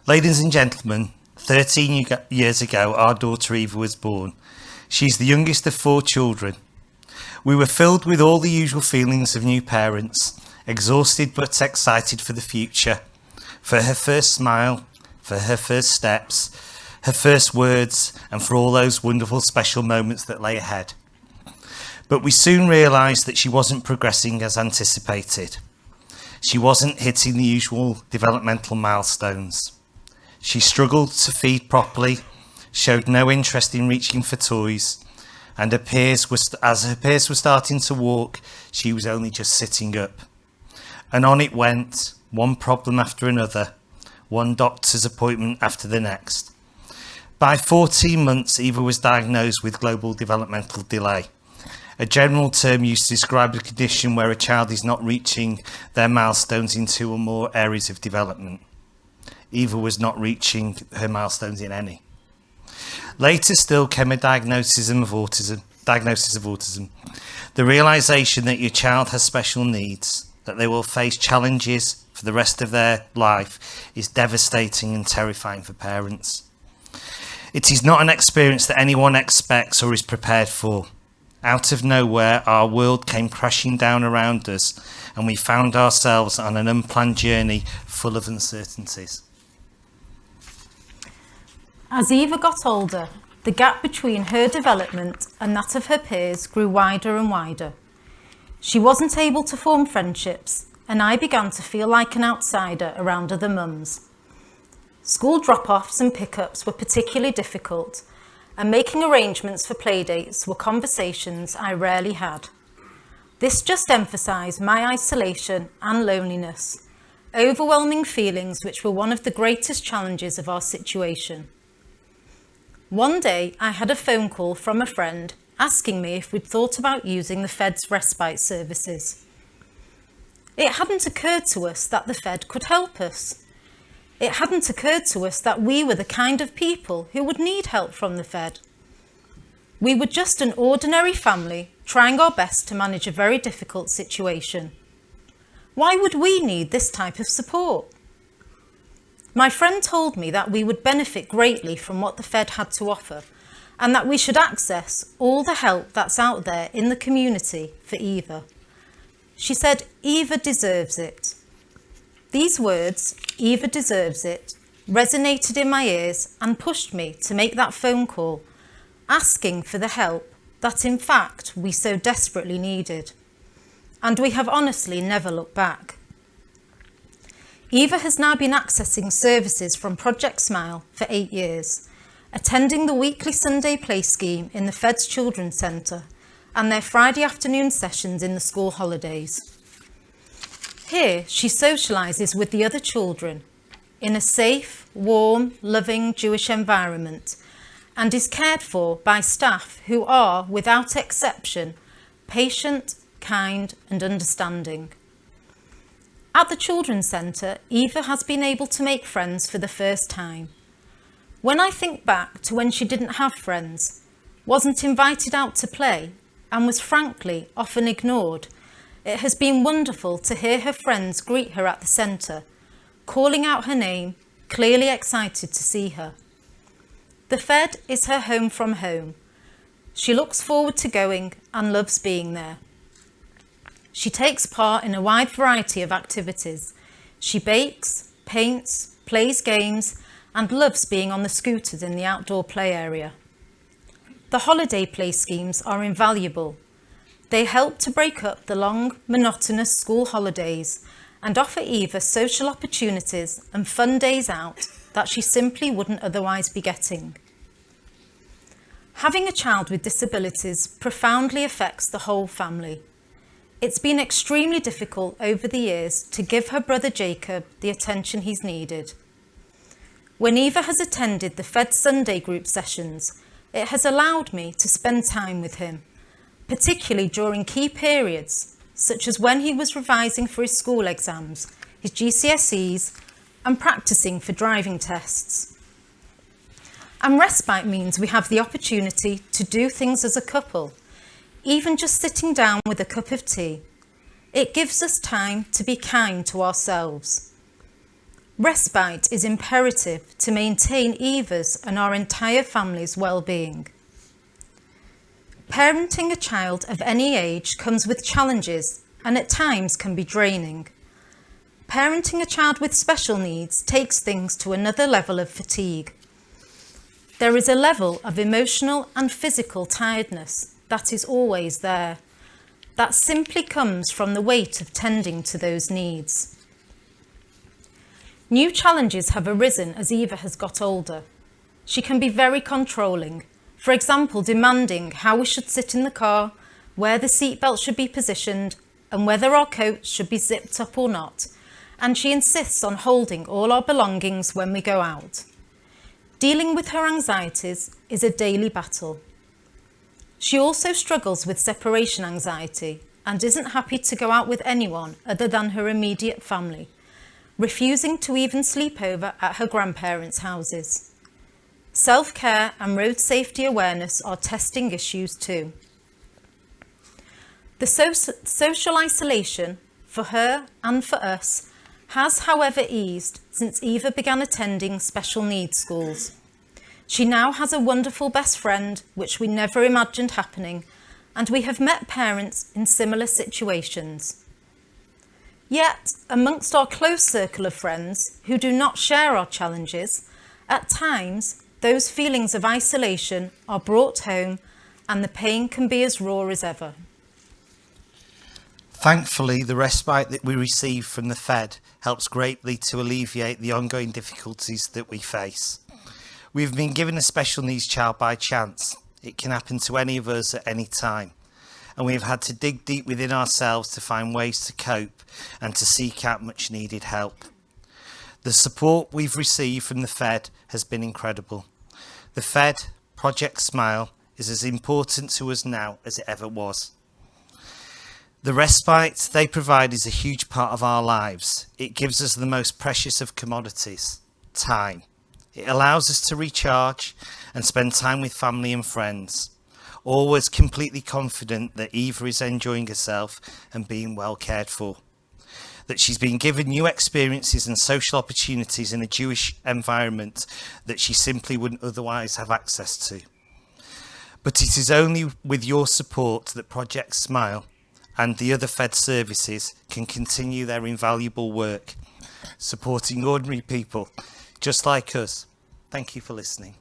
Ladies and gentlemen, 13 years ago, our daughter Eva was born. She's the youngest of 4 children. We were filled with all the usual feelings of new parents, exhausted but excited for the future, for her first smile, for her first steps, her first words, and for all those wonderful special moments that lay ahead. But we soon realised that she wasn't progressing as anticipated. She wasn't hitting the usual developmental milestones. She struggled to feed properly, showed no interest in reaching for toys, and as her peers were starting to walk, she was only just sitting up. And on it went, one problem after another, one doctor's appointment after the next. By 14 months, Eva was diagnosed with global developmental delay, a general term used to describe a condition where a child is not reaching their milestones in 2 or more areas of development. Eva was not reaching her milestones in any. Later still came a diagnosis of autism. The realisation that your child has special needs, that they will face challenges for the rest of their life, is devastating and terrifying for parents. It is not an experience that anyone expects or is prepared for. Out of nowhere, our world came crashing down around us, and we found ourselves on an unplanned journey full of uncertainties. As Eva got older, the gap between her development and that of her peers grew wider and wider. She wasn't able to form friendships, and I began to feel like an outsider around other mums. School drop-offs and pickups were particularly difficult, and making arrangements for playdates were conversations I rarely had. This just emphasised my isolation and loneliness, overwhelming feelings which were one of the greatest challenges of our situation. One day I had a phone call from a friend asking me if we'd thought about using the Fed's respite services. It hadn't occurred to us that the Fed could help us. It hadn't occurred to us that we were the kind of people who would need help from the Fed. We were just an ordinary family trying our best to manage a very difficult situation. Why would we need this type of support? My friend told me that we would benefit greatly from what the Fed had to offer, and that we should access all the help that's out there in the community for Eva. She said, "Eva deserves it." These words, "Eva deserves it," resonated in my ears and pushed me to make that phone call, asking for the help that in fact we so desperately needed. And we have honestly never looked back. Eva has now been accessing services from Project Smile for 8 years, attending the weekly Sunday play scheme in the Fed's Children's Centre and their Friday afternoon sessions in the school holidays. Here she socialises with the other children in a safe, warm, loving Jewish environment and is cared for by staff who are, without exception, patient, kind and understanding. At the Children's Centre, Eva has been able to make friends for the first time. When I think back to when she didn't have friends, wasn't invited out to play, and was frankly often ignored, it has been wonderful to hear her friends greet her at the centre, calling out her name, clearly excited to see her. The Fed is her home from home. She looks forward to going and loves being there. She takes part in a wide variety of activities. She bakes, paints, plays games, and loves being on the scooters in the outdoor play area. The holiday play schemes are invaluable. They help to break up the long, monotonous school holidays and offer Eva social opportunities and fun days out that she simply wouldn't otherwise be getting. Having a child with disabilities profoundly affects the whole family. It's been extremely difficult over the years to give her brother Jacob the attention he's needed. When Eva has attended the Fed Sunday group sessions, it has allowed me to spend time with him, particularly during key periods, such as when he was revising for his school exams, his GCSEs, and practicing for driving tests. And respite means we have the opportunity to do things as a couple, even just sitting down with a cup of tea. It gives us time to be kind to ourselves. Respite is imperative to maintain Eva's and our entire family's well-being. Parenting a child of any age comes with challenges and at times can be draining. Parenting a child with special needs takes things to another level of fatigue. There is a level of emotional and physical tiredness that is always there. That simply comes from the weight of tending to those needs. New challenges have arisen as Eva has got older. She can be very controlling, for example, demanding how we should sit in the car, where the seatbelt should be positioned, and whether our coats should be zipped up or not, and she insists on holding all our belongings when we go out. Dealing with her anxieties is a daily battle. She also struggles with separation anxiety and isn't happy to go out with anyone other than her immediate family, refusing to even sleep over at her grandparents' houses. Self-care and road safety awareness are testing issues too. The social isolation for her and for us has, however, eased since Eva began attending special needs schools. She now has a wonderful best friend, which we never imagined happening, and we have met parents in similar situations. Yet, amongst our close circle of friends who do not share our challenges, at times those feelings of isolation are brought home and the pain can be as raw as ever. Thankfully, the respite that we receive from the Fed helps greatly to alleviate the ongoing difficulties that we face. We've been given a special needs child by chance. It can happen to any of us at any time. And we've had to dig deep within ourselves to find ways to cope and to seek out much needed help. The support we've received from the Fed has been incredible. The Fed, Project Smile, is as important to us now as it ever was. The respite they provide is a huge part of our lives. It gives us the most precious of commodities, time. It allows us to recharge and spend time with family and friends, always completely confident that Eva is enjoying herself and being well cared for, that she's been given new experiences and social opportunities in a Jewish environment that she simply wouldn't otherwise have access to. But it is only with your support that Project Smile and the other Fed services can continue their invaluable work, supporting ordinary people just like us. Thank you for listening.